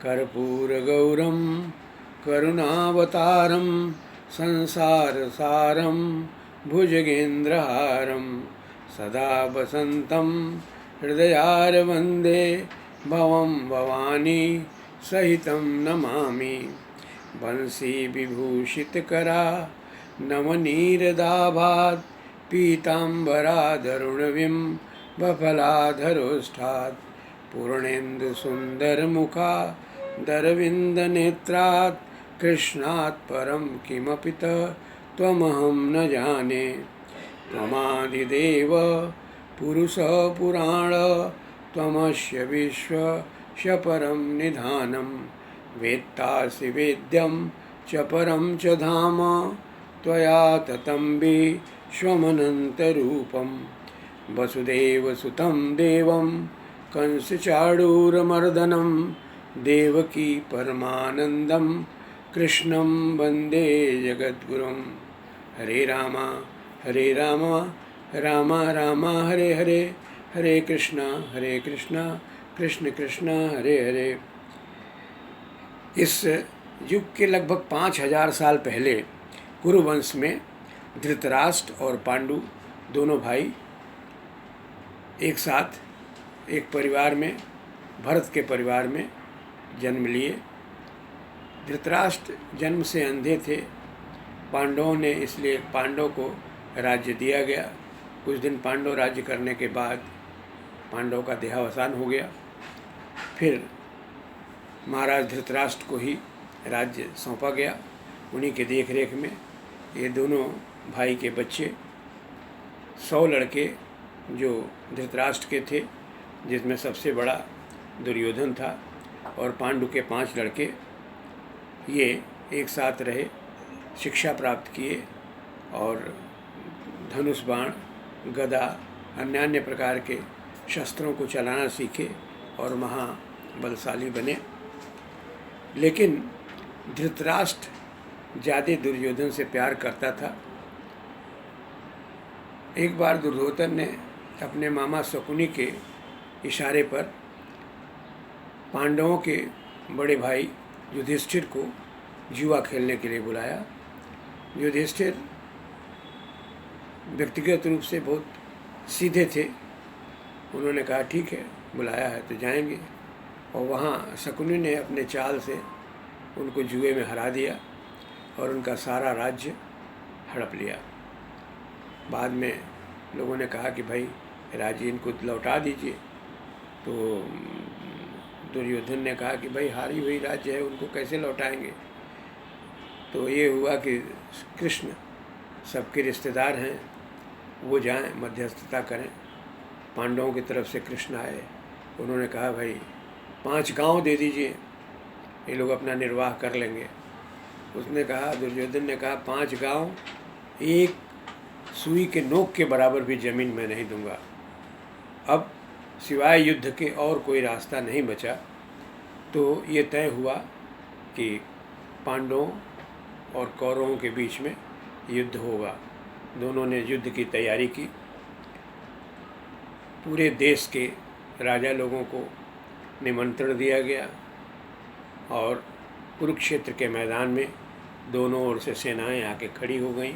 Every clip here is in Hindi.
कर्पूरगौरं करुणावतारं संसारसारं भुजगेन्द्रहारं सदा वसन्तं हृदयारविन्दे भवं भवानी सहितं नमामि। वंशीविभूषितकरा नवनीरदाभात् पीताम्बराधरुणविं बफलाधरोष्ठात् पूर्णेन्दुसुन्दरमुखा दरविन्दनेत्रात् कृष्णात् परं किमपि त्वमहं न जाने। त्वमादिदेव पुरुषः पुराण त्वमस्य विश्वस्य परं निधानं। वेत्तासि वेद्यं च परं च धाम त्वया ततं विश्वमनन्तरूपं। वसुदेवसुतं देवं कंसचाणूरमर्दनं देवकी परमानन्दं कृष्णं वन्दे जगद्गुरुं। हरे राम राम राम हरे हरे, हरे कृष्णा कृष्ण कृष्ण हरे हरे। इस युग के लगभग 5000 साल पहले कुरुवंश में धृतराष्ट्र और पांडु दोनों भाई एक साथ एक परिवार में, भरत के परिवार में जन्म लिए। धृतराष्ट्र जन्म से अंधे थे। पांडवों ने इसलिए पांडव को राज्य दिया गया। कुछ दिन पांडव राज्य करने के बाद पांडव का देहावसान हो गया। फिर महाराज धृतराष्ट्र को ही राज्य सौंपा गया। उन्हीं के देख रेख में ये दोनों भाई के बच्चे 100 लड़के जो धृतराष्ट्र के थे, जिसमें सबसे बड़ा दुर्योधन था, और पांडु के 5 लड़के, ये एक साथ रहे, शिक्षा प्राप्त किए और धनुष बाण, गदा, अन्य प्रकार के शस्त्रों को चलाना सीखे और महाबलशाली बने। लेकिन धृतराष्ट्र ज़्यादा दुर्योधन से प्यार करता था। एक बार दुर्योधन ने अपने मामा शकुनी के इशारे पर पांडवों के बड़े भाई युधिष्ठिर को जुआ खेलने के लिए बुलाया। युधिष्ठिर व्यक्तिगत रूप से बहुत सीधे थे। उन्होंने कहा ठीक है, बुलाया है तो जाएंगे। और वहाँ शकुनी ने अपने चाल से उनको जुए में हरा दिया और उनका सारा राज्य हड़प लिया। बाद में लोगों ने कहा कि भाई राज्य इनको लौटा दीजिए। तो दुर्योधन ने कहा कि भाई हारी हुई राज्य है, उनको कैसे लौटाएंगे। तो ये हुआ कि कृष्ण सबके रिश्तेदार हैं, वो जाएं मध्यस्थता करें। पांडवों की तरफ से कृष्ण आए। उन्होंने कहा भाई 5 गांव दे दीजिए, ये लोग अपना निर्वाह कर लेंगे। उसने कहा, दुर्योधन ने कहा 5 गांव, एक सुई के नोक के बराबर भी ज़मीन में नहीं दूंगा। अब सिवाय युद्ध के और कोई रास्ता नहीं बचा। तो ये तय हुआ कि पांडवों और कौरवों के बीच में युद्ध होगा। दोनों ने युद्ध की तैयारी की। पूरे देश के राजा लोगों को निमंत्रण दिया गया और कुरुक्षेत्र के मैदान में दोनों ओर से सेनाएं आके खड़ी हो गईं।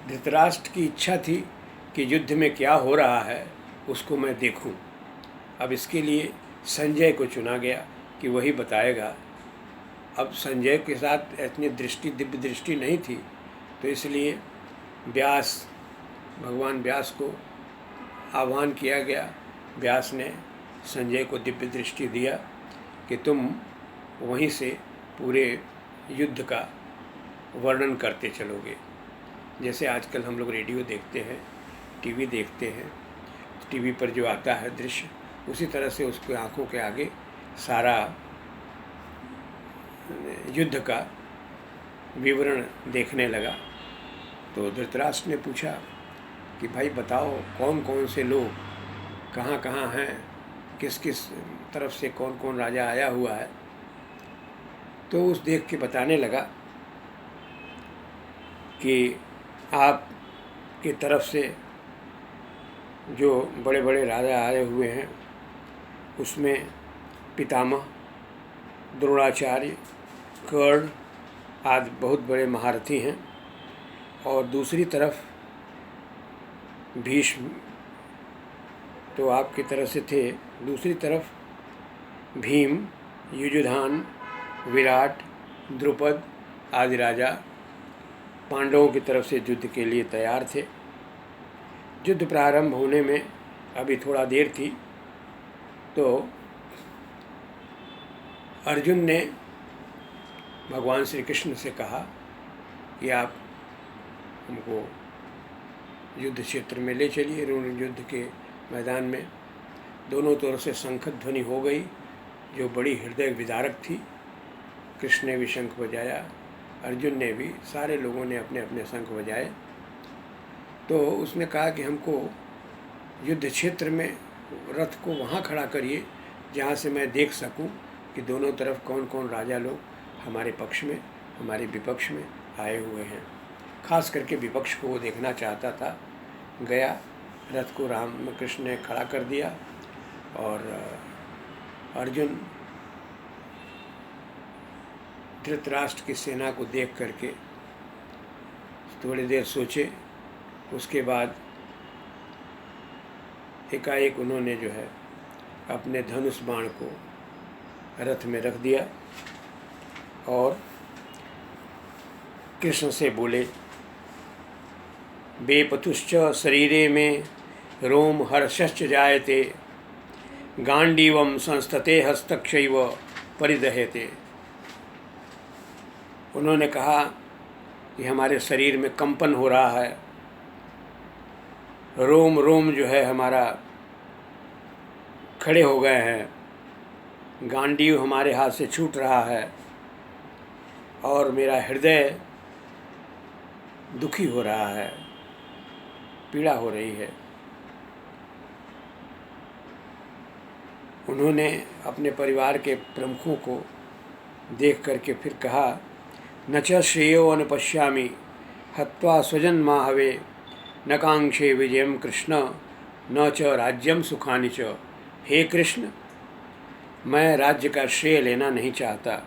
धृतराष्ट्र की इच्छा थी कि युद्ध में क्या हो रहा है उसको मैं देखूं। अब इसके लिए संजय को चुना गया कि वही बताएगा। अब संजय के साथ इतनी दिव्य दृष्टि नहीं थी, तो इसलिए भगवान व्यास को आह्वान किया गया। व्यास ने संजय को दिव्य दृष्टि दिया कि तुम वहीं से पूरे युद्ध का वर्णन करते चलोगे। जैसे आजकल हम लोग रेडियो देखते हैं, टीवी देखते हैं, टीवी पर जो आता है दृश्य, उसी तरह से उसके आंखों के आगे सारा युद्ध का विवरण देखने लगा। तो धृतराष्ट्र ने पूछा कि भाई बताओ कौन कौन से लोग कहाँ कहाँ हैं, किस किस तरफ से कौन कौन राजा आया हुआ है। तो उस देख के बताने लगा कि आप की तरफ से जो बड़े बड़े राजा आए हुए हैं उसमें पितामह द्रोणाचार्य, कर्ण आदि बहुत बड़े महारथी हैं, और दूसरी तरफ भीष्म तो आपकी तरफ से थे, दूसरी तरफ भीम, युयुधान, विराट, द्रुपद आदि राजा पांडवों की तरफ से युद्ध के लिए तैयार थे। युद्ध प्रारंभ होने में अभी थोड़ा देर थी, तो अर्जुन ने भगवान श्री कृष्ण से कहा कि आप हमको युद्ध क्षेत्र में ले चलिए। युद्ध के मैदान में दोनों तरफ से शंख ध्वनि हो गई, जो बड़ी हृदय विदारक थी। कृष्ण ने भी शंख बजाया, अर्जुन ने भी, सारे लोगों ने अपने अपने शंख बजाए। तो उसने कहा कि हमको युद्ध क्षेत्र में रथ को वहाँ खड़ा करिए जहाँ से मैं देख सकूं कि दोनों तरफ कौन कौन राजा लोग हमारे पक्ष में, हमारे विपक्ष में आए हुए हैं। खास करके विपक्ष को वो देखना चाहता था। गया, रथ को राम कृष्ण ने खड़ा कर दिया, और अर्जुन धृतराष्ट्र की सेना को देख करके थोड़ी देर सोचे। उसके बाद एकाएक उन्होंने जो है अपने धनुष बाण को रथ में रख दिया और कृष्ण से बोले, बेपथुश्च शरीरे में रोम हर्षश्च जायते, गांडीवम संस्तते हस्तक्षैव परिदह्यते। उन्होंने कहा कि हमारे शरीर में कंपन हो रहा है, रोम रोम जो है हमारा खड़े हो गए हैं, गांडीव हमारे हाथ से छूट रहा है, और मेरा हृदय दुखी हो रहा है, पीड़ा हो रही है। उन्होंने अपने परिवार के प्रमुखों को देख करके फिर कहा, न च श्रेयो अनुपश्यामि हत्वा स्वजन माहवे, न कांक्षे विजयम कृष्ण न च राज्यम सुखानि च। हे कृष्ण, मैं राज्य का श्रेय लेना नहीं चाहता,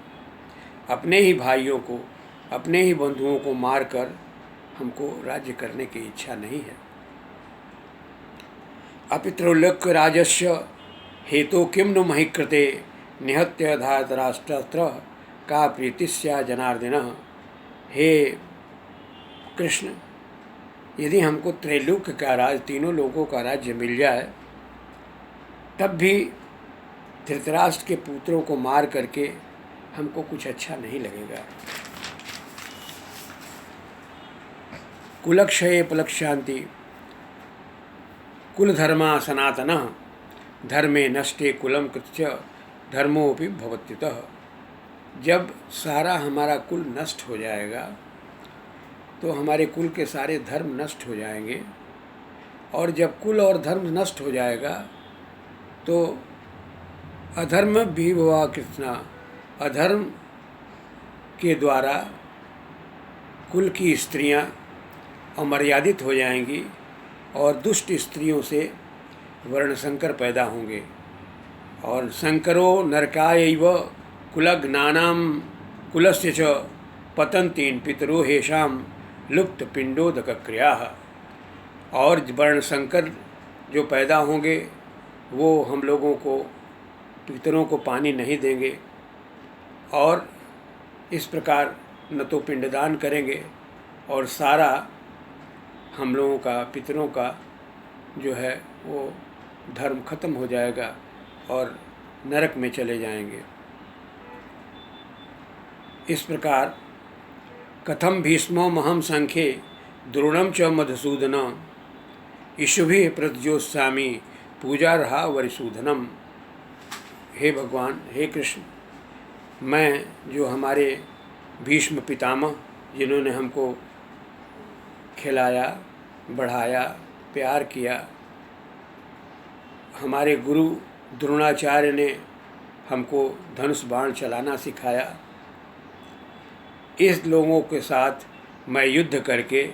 अपने ही भाइयों को, अपने ही बंधुओं को मारकर हमको राज्य करने की इच्छा नहीं है। अपित्रोल्लोक्य राजस्य हेतु किम नु महि कृते, निहत्य धातराष्ट्रत्र का प्रीतिस्या जनार्दन। हे कृष्ण, यदि हमको त्रैलोक्य का राज, तीनों लोगों का राज्य मिल जाए, तब भी धृतराष्ट्र के पुत्रों को मार करके हमको कुछ अच्छा नहीं लगेगा। कुलक्षये पलक्षान्ति कुलधर्मा सनातनः, धर्मे नष्टे कुलम कृत्य धर्मोपि भवत्युतः। जब सारा हमारा कुल नष्ट हो जाएगा तो हमारे कुल के सारे धर्म नष्ट हो जाएंगे, और जब कुल और धर्म नष्ट हो जाएगा तो अधर्म भी हुआ कृष्णा, अधर्म के द्वारा कुल की स्त्रियां अमर्यादित हो जाएंगी, और दुष्ट स्त्रियों से वर्णशंकर पैदा होंगे। और शंकरो नरकायैव कुलज्ञानां कुलस्य च पतन्तीन पितरो हेषां लुप्त पिंडोदक क्रियाः। और वर्णशंकर जो पैदा होंगे वो हम लोगों को, पितरों को पानी नहीं देंगे, और इस प्रकार न तो पिंडदान करेंगे, और सारा हम लोगों का, पितरों का जो है वो धर्म खत्म हो जाएगा और नरक में चले जाएंगे। इस प्रकार कथम भीष्मो महम संख्ये द्रोणम च मधुसूदन, ईशुभि प्रत्योत्सामी पूजा रहा वरिसूदनम। हे भगवान, हे कृष्ण, मैं जो हमारे भीष्म पितामह, जिन्होंने हमको खिलाया, बढ़ाया, प्यार किया, हमारे गुरु द्रोणाचार्य ने हमको धनुष बाण चलाना सिखाया, इस लोगों के साथ मैं युद्ध करके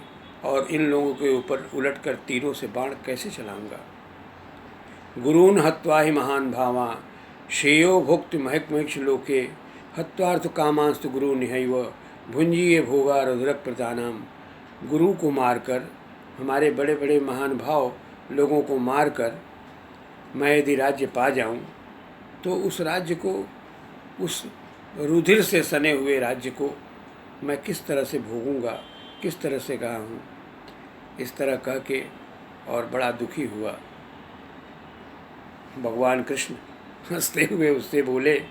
और इन लोगों के ऊपर उलटकर तीरों से बाण कैसे चलाऊंगा। गुरून् हत्वा ही महान भावा, श्रेयो भुक्त महक लोके, हत्वार्थ कामांस्तु गुरु निहैव भुंजीये भोगा रुद्रक प्रधानम। गुरु को मारकर, हमारे बड़े बड़े महान भाव लोगों को मारकर मैं यदि राज्य पा जाऊं तो उस राज्य को, उस रुधिर से सने हुए राज्य को मैं किस तरह से भोगूंगा, किस तरह से कहा हूँ। इस तरह कह के और बड़ा दुखी हुआ। भगवान कृष्ण हंसते हुए उससे बोले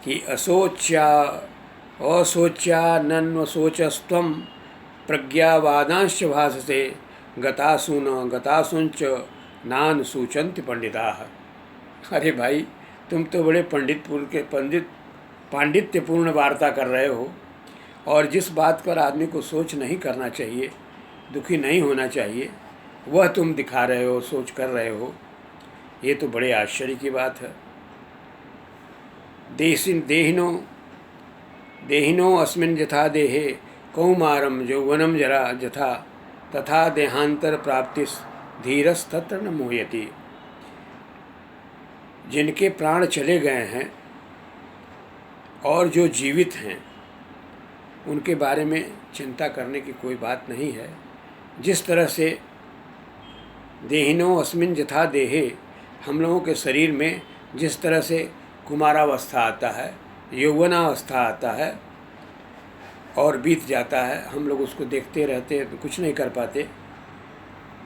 कि असोच्यानन्वशोचस्त्वं प्रज्ञावादांश्च भाससे गतासूंच नान सूचन्ति पंडिताः। अरे भाई, तुम तो बड़े पांडित्यपूर्ण वार्ता कर रहे हो, और जिस बात पर आदमी को सोच नहीं करना चाहिए, दुखी नहीं होना चाहिए, वह तुम दिखा रहे हो, सोच कर रहे हो। ये तो बड़े आश्चर्य की बात है। देहिनो अस्मिन् यथा देहे कौमारम यौवनम जरा यथा तथा देहांतर प्राप्तिस धीरस्तत्र न मोहयति। जिनके प्राण चले गए हैं और जो जीवित हैं उनके बारे में चिंता करने की कोई बात नहीं है। जिस तरह से देहिनो अस्मिन् यथा देहे, हम लोगों के शरीर में जिस तरह से कुमारावस्था आता है, यौवनावस्था आता है और बीत जाता है, हम लोग उसको देखते रहते हैं तो कुछ नहीं कर पाते।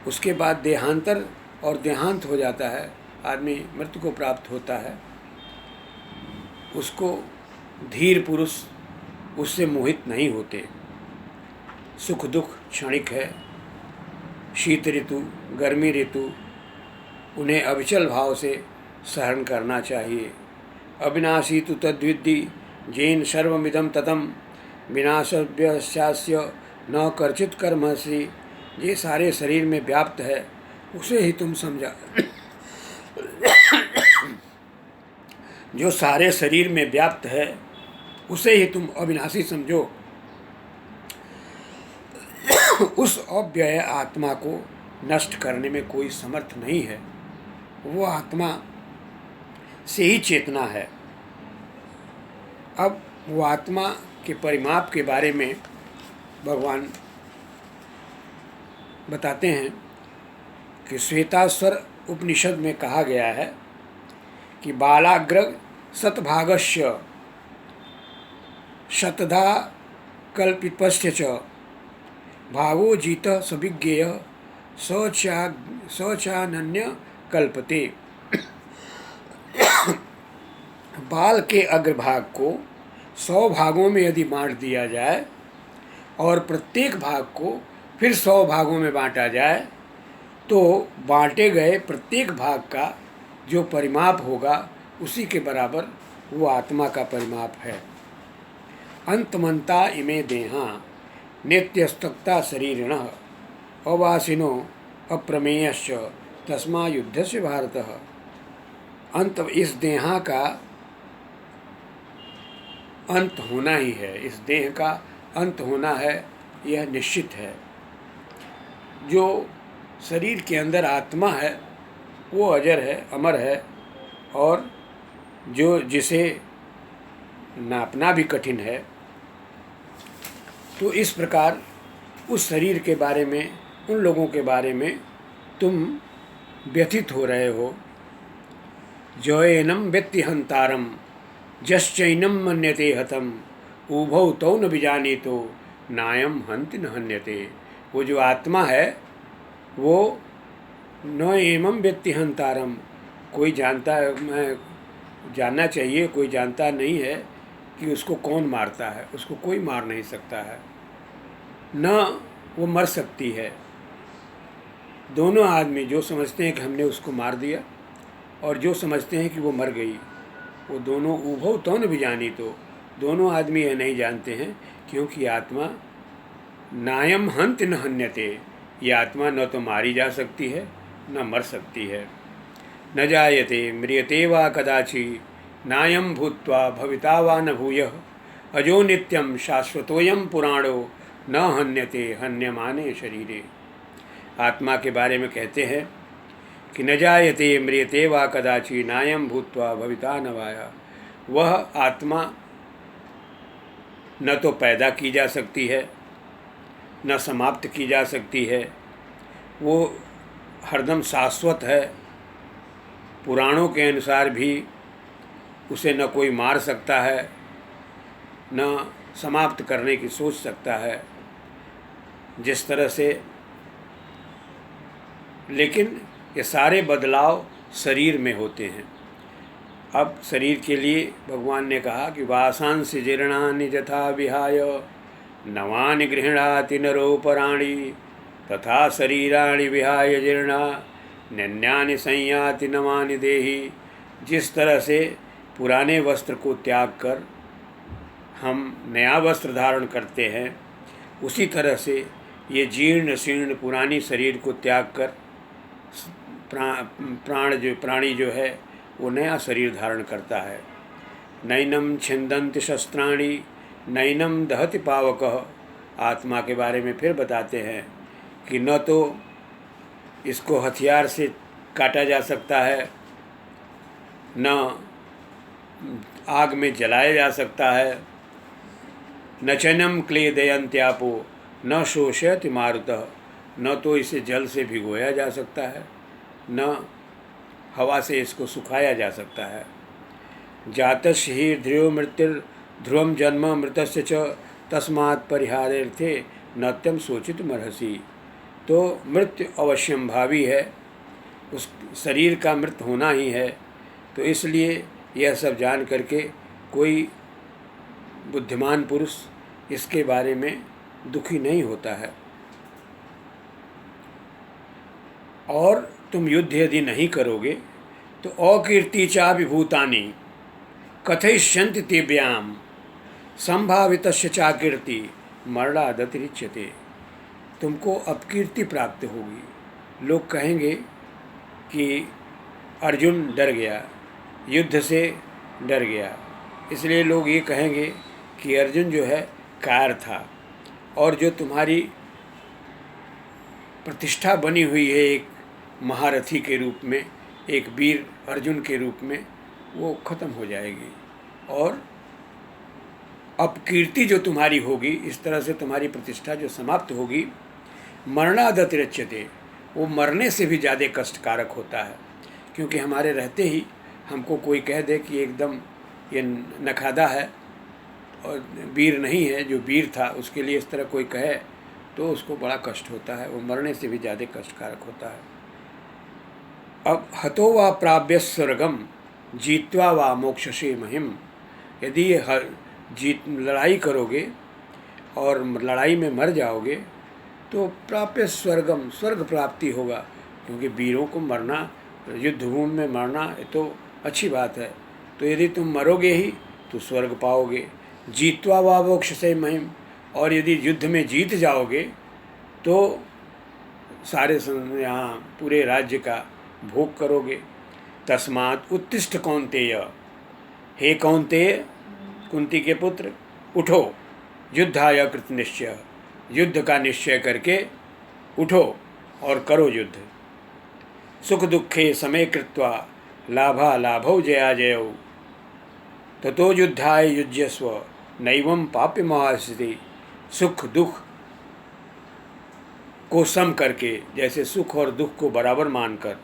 उसके बाद देहांतर और देहांत हो जाता है, आदमी मृत्यु को प्राप्त होता है। उसको धीर पुरुष उससे मोहित नहीं होते। सुख दुख क्षणिक है, शीत ऋतु, गर्मी ऋतु, उन्हें अविचल भाव से सहन करना चाहिए। अविनाशी तु तद्विद्धि जैन सर्वमिदं ततम विनाशव्यस्यास्य न कर्चित कर्मसि। ये सारे शरीर में व्याप्त है, उसे ही तुम समझा। जो सारे शरीर में व्याप्त है उसे ही तुम अविनाशी समझो। उस अव्यय आत्मा को नष्ट करने में कोई समर्थ नहीं है। वो आत्मा से ही चेतना है। अब वो आत्मा के परिमाप के बारे में भगवान बताते हैं कि श्वेताश्वर उपनिषद में कहा गया है कि बालाग्र शतभागस्य शतधा कल्पितस्य च भागो जीत सविज्ञेय सचानन्य कल्पते। बाल के अग्रभाग को 100 भागों में यदि बांट दिया जाए और प्रत्येक भाग को फिर 100 भागों में बांटा जाए तो बांटे गए प्रत्येक भाग का जो परिमाप होगा उसी के बराबर वो आत्मा का परिमाप है। अंतमंता इमे देहा नित्यस्तक्ता शरीरिणः अवासिनो अप्रमेयश्च तस्मा युद्धस्य भारत। अंत, इस देहा का अंत होना ही है, इस देह का अंत होना है, यह निश्चित है। जो शरीर के अंदर आत्मा है वो अजर है, अमर है, और जो जिसे नापना भी कठिन है। तो इस प्रकार उस शरीर के बारे में, उन लोगों के बारे में तुम व्यथित हो रहे हो। जयेनम व्यक्ति हंतारम जश्चैनम मन्यते हतम उभौ तौ न विजानीतो नायम हंति न हन्यते। वो जो आत्मा है वो न एवं व्यक्ति हंतारम, कोई जानता है, मैं जानना चाहिए, कोई जानता नहीं है कि उसको कौन मारता है। उसको कोई मार नहीं सकता है, न वो मर सकती है। दोनों आदमी जो समझते हैं कि हमने उसको मार दिया और जो समझते हैं कि वो मर गई, वो दोनों उभौ तौ न विजानी, तो दोनों आदमी यह नहीं जानते हैं, क्योंकि आत्मा नायम हंत न हन्यते। ये आत्मा न तो मारी जा सकती है न मर सकती है। न जायते म्रियते वा कदाचि नायम भूत्वा भविता वा न भूयः अजो नित्यम शाश्वतोयम पुराणो न हन्यते हन्यमाने शरीरे। आत्मा के बारे में कहते हैं कि न जायते म्रियते वा कदाचि नायम भूत्वा भविता न वाया। वह आत्मा न तो पैदा की जा सकती है, न समाप्त की जा सकती है। वो हरदम शाश्वत है। पुराणों के अनुसार भी उसे न कोई मार सकता है, न समाप्त करने की सोच सकता है। जिस तरह से, लेकिन ये सारे बदलाव शरीर में होते हैं। अब शरीर के लिए भगवान ने कहा कि वासांसि जीर्णानि यथा विहाय नवानि गृह्णाति नरोपराणि तथा शरीराणि विहाय जीर्णा नन्यानि संयाति नवानि देहि। जिस तरह से पुराने वस्त्र को त्याग कर हम नया वस्त्र धारण करते हैं, उसी तरह से ये जीर्ण शीर्ण पुरानी शरीर को त्याग कर प्राणी जो है वो नया शरीर धारण करता है। नैनम छिंदन्ति शस्त्राणि नैनम दहति पावकः। आत्मा के बारे में फिर बताते हैं कि न तो इसको हथियार से काटा जा सकता है, न आग में जलाया जा सकता है, न चैनम क्लेदयन्त्यापो न शोषयति मारुतः। न तो इसे जल से भिगोया जा सकता है, न हवा से इसको सुखाया जा सकता है। जातस्य हि ध्रुव मृत्युर्ध्रुवं जन्म मृतस्य च तस्मात् परिहारार्थे नत्यं शोचितुमर्हसि। तो मृत्यु अवश्यम भावी है, उस शरीर का मृत्यु होना ही है। तो इसलिए यह सब जान करके कोई बुद्धिमान पुरुष इसके बारे में दुखी नहीं होता है। और तुम युद्ध यदि नहीं करोगे तो अकीर्ति चा विभूतानि कथयिष्यन्ति तेभ्याम संभावितस्य चा कीर्ति मरणादतिरिच्यते। तुमको अपकीर्ति प्राप्त होगी। लोग कहेंगे कि अर्जुन डर गया, युद्ध से डर गया, इसलिए लोग ये कहेंगे कि अर्जुन जो है कायर था, और जो तुम्हारी प्रतिष्ठा बनी हुई है एक महारथी के रूप में, एक वीर अर्जुन के रूप में, वो खत्म हो जाएगी। और अपकीर्ति जो तुम्हारी होगी, इस तरह से तुम्हारी प्रतिष्ठा जो समाप्त होगी, मरणादतिरिच्यते, वो मरने से भी ज़्यादा कष्टकारक होता है। क्योंकि हमारे रहते ही हमको कोई कह दे कि एकदम ये नखादा है और वीर नहीं है, जो वीर था उसके लिए इस तरह कोई कहे तो उसको बड़ा कष्ट होता है, वो मरने से भी ज़्यादा कष्टकारक होता है। अब हतो वा प्राप्य स्वर्गम जीत्वा वा मोक्षसे महिम। यदि लड़ाई करोगे और लड़ाई में मर जाओगे तो प्राप्य स्वर्गम, स्वर्ग प्राप्ति होगा। क्योंकि वीरों को मरना, युद्धभूमि में मरना ये तो अच्छी बात है। तो यदि तुम मरोगे ही तो स्वर्ग पाओगे। जीत्वा वा मोक्षसे महिम, और यदि युद्ध में जीत जाओगे तो सारे यहाँ पूरे राज्य का भोग करोगे। तस्मात् उत्तिष्ठ कौन्तेय, हे कौन्तेय कुंती के पुत्र, उठो, युद्धाय कृत निश्चय, युद्ध का निश्चय करके उठो और करो युद्ध। सुख दुखे समय कृत्वा लाभा लाभौ जया जयौ ततो युद्धाय युज्यस्व नैवं पाप्यमास्ति। सुख दुख को सम करके, जैसे सुख और दुख को बराबर मानकर,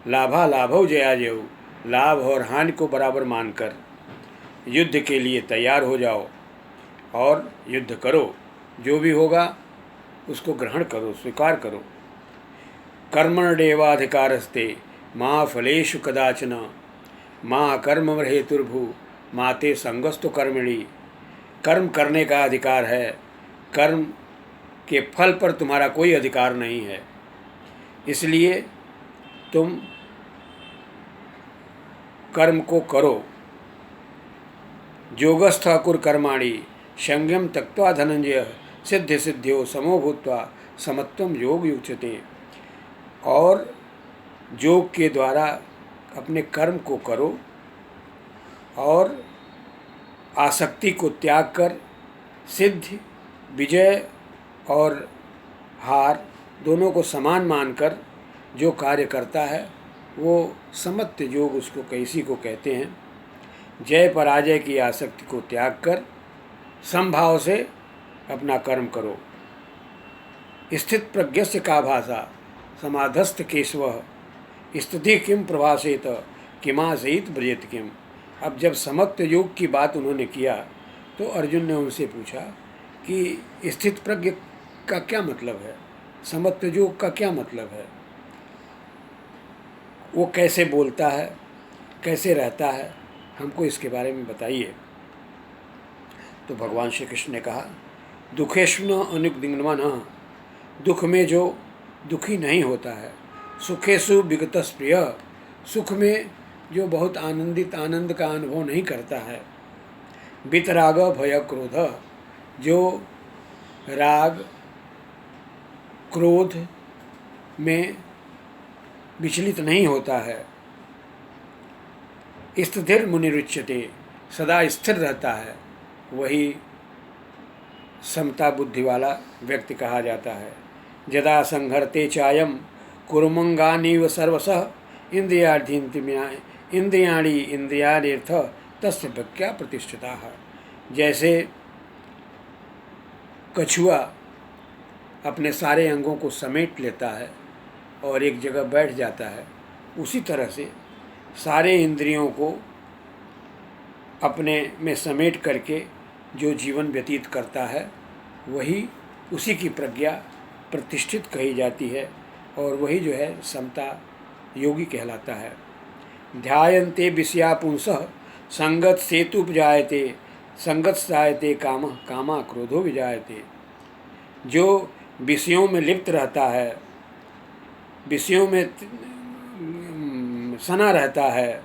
लाभा लाभौ जया जयौ, लाभ और हानि को बराबर मानकर युद्ध के लिए तैयार हो जाओ और युद्ध करो। जो भी होगा उसको ग्रहण करो, स्वीकार करो। कर्मण्येवाधिकारस्ते मा फलेषु कदाचन मा कर्म हेतुर्भु माते संगस्तु कर्मिणी। कर्म करने का अधिकार है, कर्म के फल पर तुम्हारा कोई अधिकार नहीं है। इसलिए तुम कर्म को करो। योगस्थ कुर कर्माणि संयम त्यक्त्वा धनंजय सिद्ध सिद्ध्यो समो भूत्वा समत्वम योग युज्यते। और योग के द्वारा अपने कर्म को करो और आसक्ति को त्याग कर सिद्धि, विजय और हार दोनों को समान मानकर जो कार्य करता है वो समत्व योग उसको कैसी को कहते हैं। जय पराजय की आसक्ति को त्याग कर समभाव से अपना कर्म करो। स्थित प्रज्ञस्य का भाषा समाधस्थ केशव स्थिति किम प्रभासेत किमासीत ब्रजेत किम। अब जब समत्व योग की बात उन्होंने किया तो अर्जुन ने उनसे पूछा कि स्थित प्रज्ञ का क्या मतलब है, समत्व योग का क्या मतलब है, वो कैसे बोलता है, कैसे रहता है, हमको इसके बारे में बताइए। तो भगवान श्री कृष्ण ने कहा, दुखेष्ण अनुदिग्नमन, दुख में जो दुखी नहीं होता है, सुखेषु विगतस् प्रिय, सुख में जो बहुत आनंदित आनंद का अनुभव नहीं करता है, वितराग भय क्रोध, जो राग क्रोध में विचलित नहीं होता है, स्थिर मुनिरुच्यते, सदा स्थिर रहता है, वही समता बुद्धि वाला व्यक्ति कहा जाता है। यदा संघर्ते चायम कुरुमंगानीव सर्वशः इंद्रियाणि इंद्रियार्थ तस्य भक्त्या प्रतिष्ठिता। जैसे कछुआ अपने सारे अंगों को समेट लेता है और एक जगह बैठ जाता है, उसी तरह से सारे इंद्रियों को अपने में समेट करके जो जीवन व्यतीत करता है, वही उसी की प्रज्ञा प्रतिष्ठित कही जाती है और वही जो है समता योगी कहलाता है। ध्यायन्ते विषया पुंसः संगत सेतु उपजायते संगत जायते काम कामा क्रोधो विजायते। जो विषयों में लिप्त रहता है, विषयों में सना रहता है,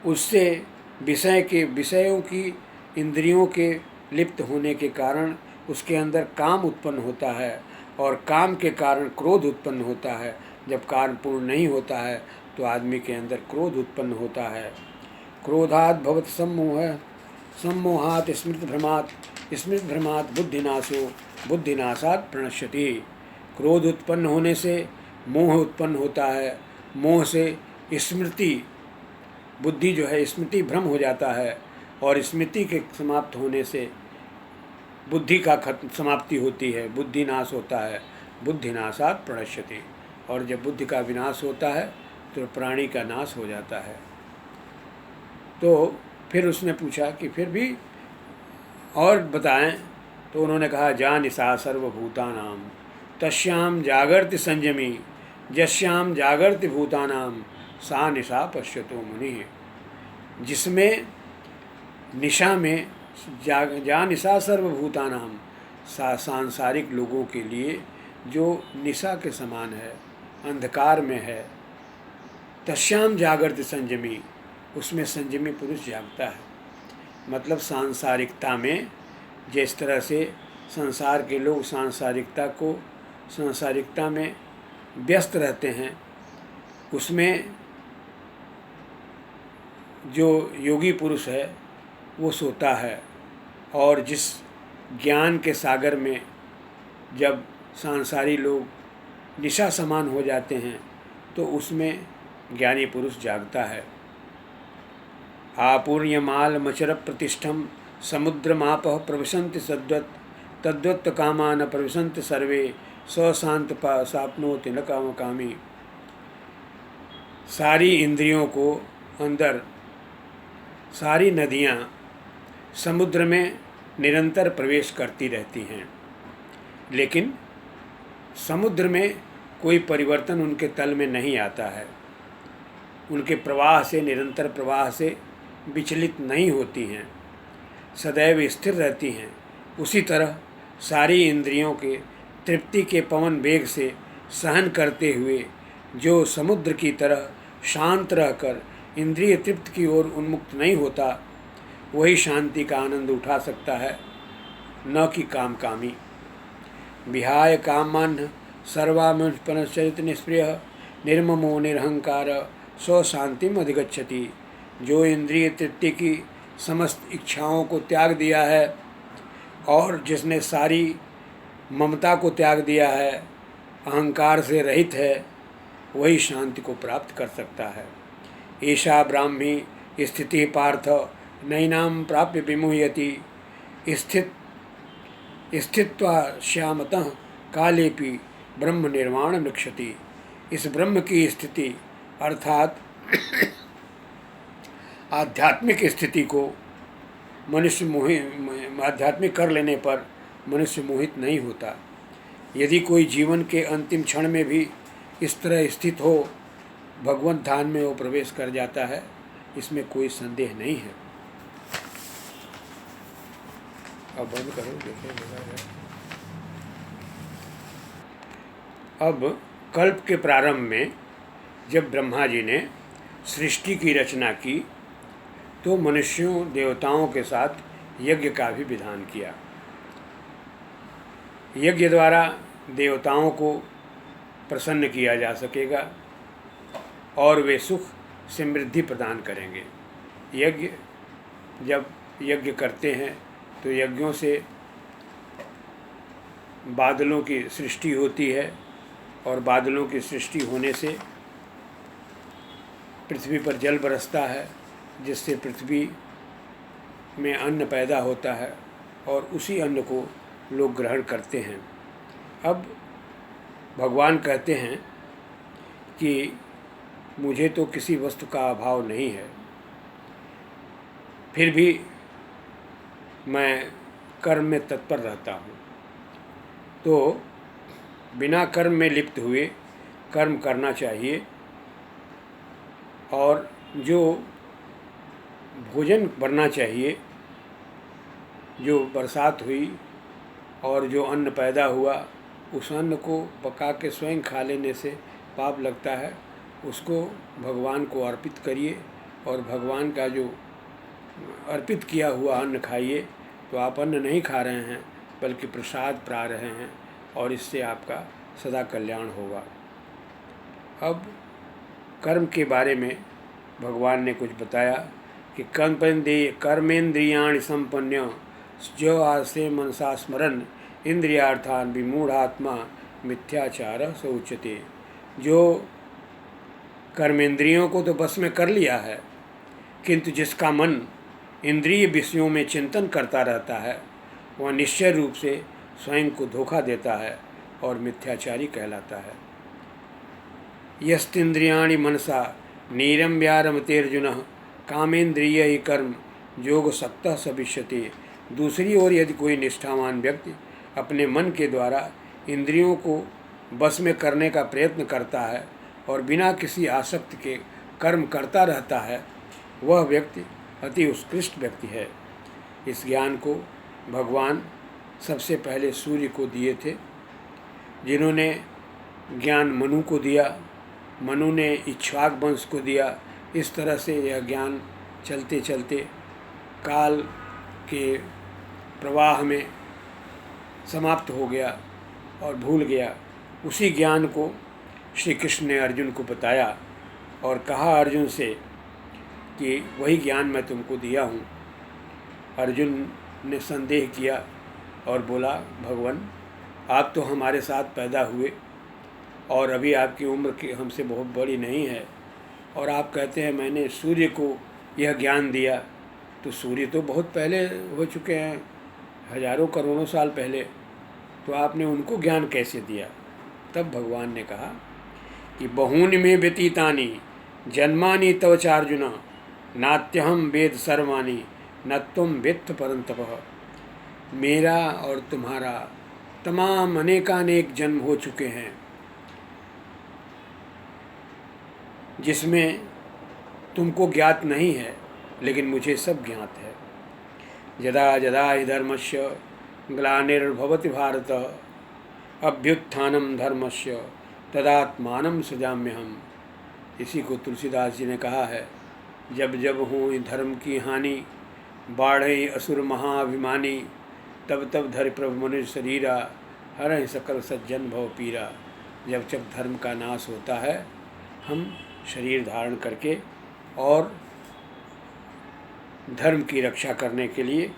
उससे विषयों की इंद्रियों के लिप्त होने के कारण उसके अंदर काम उत्पन्न होता है और काम के कारण क्रोध उत्पन्न होता है। जब कार्य पूर्ण नहीं होता है तो आदमी के अंदर क्रोध उत्पन्न होता है। क्रोधात् भवत सम्मोह सम्मोहात् स्मृति भ्रमात् बुद्धिनाशो बुद्धिनाशात् प्रणश्यति। क्रोध उत्पन्न होने से मोह उत्पन्न होता है, मोह से स्मृति बुद्धि जो है स्मृति भ्रम हो जाता है और स्मृति के समाप्त होने से बुद्धि का समाप्ति होती है, बुद्धि नाश होता है, बुद्धिनाशात् प्रणश्यति। और जब बुद्धि का विनाश होता है तो प्राणी का नाश हो जाता है। तो फिर उसने पूछा कि फिर भी और बताएं, तो उन्होंने कहा, जानिसा सर्वभूतानां तस्यां जागर्ति संयमी यस्यां जागर्ति भूतानां सा निशा पश्यतो मुनि। जिसमें निशा में जानिशा सर्वभूतानां, सांसारिक लोगों के लिए जो निशा के समान है, अंधकार में है, तस्याम जागृति संयमी, उसमें संयमी पुरुष जागता है। मतलब सांसारिकता में जिस तरह से संसार के लोग सांसारिकता में व्यस्त रहते हैं, उसमें जो योगी पुरुष है वो सोता है। और जिस ज्ञान के सागर में जब सांसारी लोग निशा समान हो जाते हैं तो उसमें ज्ञानी पुरुष जागता है। आपूर्यमाल मचर प्रतिष्ठम समुद्रमापः प्रविशन्ति तद्वत् कामान प्रविशन्ति सर्वे सशांत साप्नोति न कामी। सारी इंद्रियों को अंदर, सारी नदियाँ समुद्र में निरंतर प्रवेश करती रहती हैं, लेकिन समुद्र में कोई परिवर्तन उनके तल में नहीं आता है, उनके प्रवाह से, निरंतर प्रवाह से विचलित नहीं होती हैं, सदैव स्थिर रहती हैं। उसी तरह सारी इंद्रियों के तृप्ति के पवन वेग से सहन करते हुए जो समुद्र की तरह शांत रहकर इंद्रिय तृप्ति की ओर उन्मुक्त नहीं होता, वही शांति का आनंद उठा सकता है, न कि कामकामी। विहाय कामान सर्वामपनश्चरित निष्प्रिय निर्ममो निरहंकार स्वशांतिम अधिगच्छति। जो इंद्रिय तृप्ति की समस्त इच्छाओं को त्याग दिया है और जिसने सारी ममता को त्याग दिया है, अहंकार से रहित है, वही शांति को प्राप्त कर सकता है। ऐसा ब्राह्मी स्थिति पार्थ नैनाम प्राप्य विमुह्यति स्थित्वा श्यामतः कालेपि ब्रह्म निर्वाण निक्षति। इस ब्रह्म की स्थिति अर्थात आध्यात्मिक स्थिति को आध्यात्मिक कर लेने पर मनुष्य मोहित नहीं होता। यदि कोई जीवन के अंतिम क्षण में भी इस तरह स्थित हो, भगवंत ध्यान में वो प्रवेश कर जाता है, इसमें कोई संदेह नहीं है। अब बंद करो, देखें। अब कल्प के प्रारंभ में जब ब्रह्मा जी ने सृष्टि की रचना की तो मनुष्यों देवताओं के साथ यज्ञ का भी विधान किया। यज्ञ द्वारा देवताओं को प्रसन्न किया जा सकेगा और वे सुख समृद्धि प्रदान करेंगे। जब यज्ञ करते हैं तो यज्ञों से बादलों की सृष्टि होती है और बादलों की सृष्टि होने से पृथ्वी पर जल बरसता है, जिससे पृथ्वी में अन्न पैदा होता है और उसी अन्न को लोग ग्रहण करते हैं। अब भगवान कहते हैं कि मुझे तो किसी वस्तु का अभाव नहीं है, फिर भी मैं कर्म में तत्पर रहता हूँ। तो बिना कर्म में लिप्त हुए कर्म करना चाहिए और जो भोजन बनना चाहिए, जो बरसात हुई और जो अन्न पैदा हुआ, उस अन्न को पका के स्वयं खा लेने से पाप लगता है। उसको भगवान को अर्पित करिए और भगवान का जो अर्पित किया हुआ अन्न खाइए। तो आप अन्न नहीं खा रहे हैं बल्कि प्रसाद पा रहे हैं और इससे आपका सदा कल्याण होगा। अब कर्म के बारे में भगवान ने कुछ बताया कि कर्मेंद्रियाणि संपन्न जो आसे मनसा स्मरन इंद्रियार्थान विमूढ़ात्मा मिथ्याचार स उच्यते। जो कर्मेंद्रियों को तो बस में कर लिया है, किंतु जिसका मन इंद्रिय विषयों में चिंतन करता रहता है वह निश्चय रूप से स्वयं को धोखा देता है और मिथ्याचारी कहलाता है। यस्तिंद्रियाणि मनसा नीरम व्यारमतेर्जुन कामेंद्रिय ही कर्म योग सक्तः सविष्यते। दूसरी ओर यदि कोई निष्ठावान व्यक्ति अपने मन के द्वारा इंद्रियों को बस में करने का प्रयत्न करता है और बिना किसी आसक्ति के कर्म करता रहता है, वह व्यक्ति अति उत्कृष्ट व्यक्ति है। इस ज्ञान को भगवान सबसे पहले सूर्य को दिए थे, जिन्होंने ज्ञान मनु को दिया, मनु ने इक्ष्वाक वंश को दिया। इस तरह से यह ज्ञान चलते चलते काल के प्रवाह में समाप्त हो गया और भूल गया। उसी ज्ञान को श्री कृष्ण ने अर्जुन को बताया और कहा अर्जुन से कि वही ज्ञान मैं तुमको दिया हूँ। अर्जुन ने संदेह किया और बोला, भगवान आप तो हमारे साथ पैदा हुए और अभी आपकी उम्र की हमसे बहुत बड़ी नहीं है और आप कहते हैं मैंने सूर्य को यह ज्ञान दिया। तो सूर्य तो बहुत पहले हो चुके हैं, हजारों करोड़ों साल पहले, तो आपने उनको ज्ञान कैसे दिया? तब भगवान ने कहा कि बहूनि में व्यतीतानि जन्मानि तव चार्जुन नात्यहम वेद सर्वाणि न तुम वेत्थ परंतपः। मेरा और तुम्हारा तमाम अनेकानेक जन्म हो चुके हैं जिसमें तुमको ज्ञात नहीं है, लेकिन मुझे सब ज्ञात है। यदा यदा हि धर्मस्य ग्लानिर्भवति भारत अभ्युत्थानम धर्मस्य तदात्मानं सृजाम्यहम्। इसी को तुलसीदास जी ने कहा है, जब जब हो धर्म की हानि बाढ़े असुर महाअभिमानी तब तब धरि प्रभु मनुष्य शरीरा हरहि सकल सज्जन भव पीरा। जब जब धर्म का नाश होता है हम शरीर धारण करके और धर्म की रक्षा करने के लिए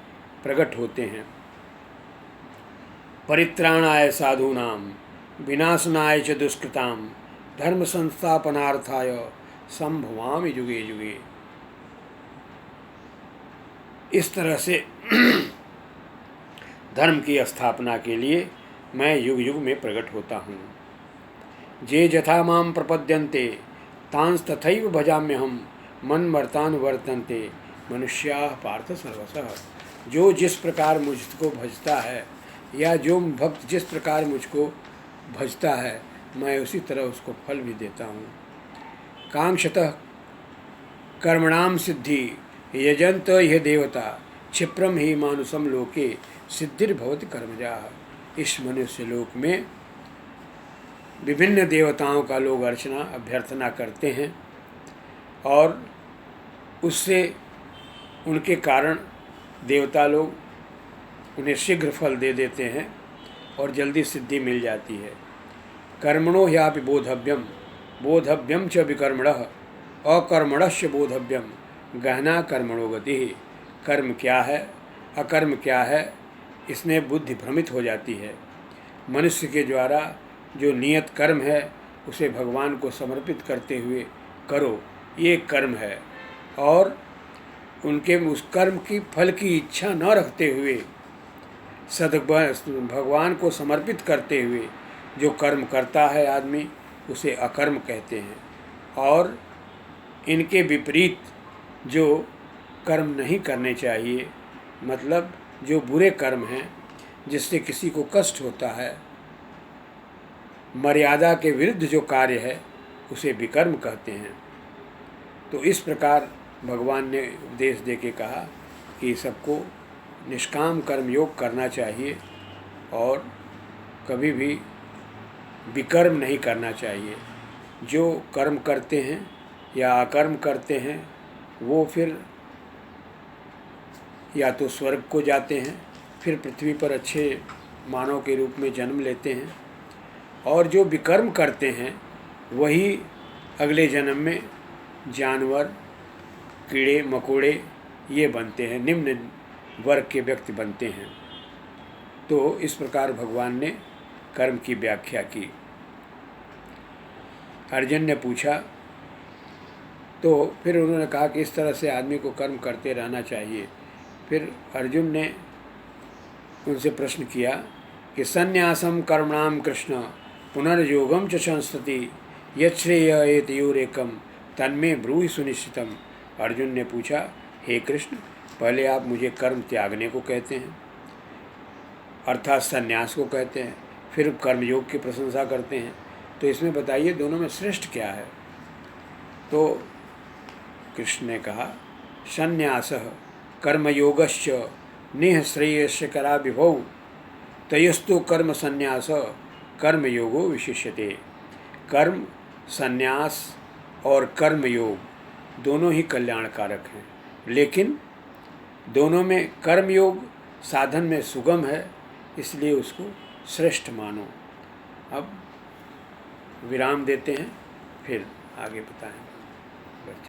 प्रकट होते हैं। परित्राणाय साधूनाम विनाशनाय च दुष्कृताम धर्म संस्थापनार्थाय संभवामि युगे युगे। इस तरह से धर्म की स्थापना के लिए मैं युग युग में प्रकट होता हूँ। जे यथा माम प्रपद्यन्ते तांस तथैव भजाम्यहम् मन्मर्तान् वर्तन्ते मनुष्याः पार्थ सर्वशः। जो जिस प्रकार मुझको भजता है या जो भक्त जिस प्रकार मुझको भजता है मैं उसी तरह उसको फल भी देता हूँ। कांक्षतः कर्मणाम सिद्धि यजंत यह देवता क्षिप्रम ही मानुषम लोके सिद्धिर्भवति कर्मजा। इस मनुष्य लोक में विभिन्न देवताओं का लोग अर्चना अभ्यर्थना करते हैं और उससे उनके कारण देवता लोग उन्हें शीघ्र फल दे देते हैं और जल्दी सिद्धि मिल जाती है। कर्मणो ह्यापि बोधव्यम बोधव्यम च विकर्मणः अकर्मणस्य बोधव्यम गहना कर्मणो गति। कर्म क्या है अकर्म क्या है इसमें बुद्धि भ्रमित हो जाती है। मनुष्य के द्वारा जो नियत कर्म है उसे भगवान को समर्पित करते हुए करो, ये कर्म है। और उनके उस कर्म की फल की इच्छा न रखते हुए भगवान को समर्पित करते हुए जो कर्म करता है आदमी उसे अकर्म कहते हैं। और इनके विपरीत जो कर्म नहीं करने चाहिए, मतलब जो बुरे कर्म हैं जिससे किसी को कष्ट होता है, मर्यादा के विरुद्ध जो कार्य है उसे विकर्म कहते हैं। तो इस प्रकार भगवान ने उपदेश दे के कहा कि सबको निष्काम कर्म योग करना चाहिए और कभी भी विकर्म नहीं करना चाहिए। जो कर्म करते हैं या अकर्म करते हैं वो फिर या तो स्वर्ग को जाते हैं, फिर पृथ्वी पर अच्छे मानव के रूप में जन्म लेते हैं, और जो विकर्म करते हैं वही अगले जन्म में जानवर कीड़े मकोड़े ये बनते हैं, निम्न वर्ग के व्यक्ति बनते हैं। तो इस प्रकार भगवान ने कर्म की व्याख्या की। अर्जुन ने पूछा तो फिर उन्होंने कहा कि इस तरह से आदमी को कर्म करते रहना चाहिए। फिर अर्जुन ने उनसे प्रश्न किया कि संन्यासम कर्मणाम कृष्ण पुनर्योगम च संस्तति यच्छ्रेय एतयोरेकम तन्मे ब्रूहि सुनिश्चितम। अर्जुन ने पूछा, हे कृष्ण, पहले आप मुझे कर्म त्यागने को कहते हैं अर्थात संन्यास को कहते हैं, फिर कर्मयोग की प्रशंसा करते हैं, तो इसमें बताइए दोनों में श्रेष्ठ क्या है। तो कृष्ण ने कहा, संन्यासः कर्मयोगश्च नेह श्रेयस्य करा विभौ तयस्तु कर्म संन्यास कर्मयोगो विशिष्यते। कर्म संन्यास और कर्मयोग दोनों ही कल्याणकारक हैं, लेकिन दोनों में कर्मयोग साधन में सुगम है, इसलिए उसको श्रेष्ठ मानो। अब विराम देते हैं, फिर आगे बताएंगे।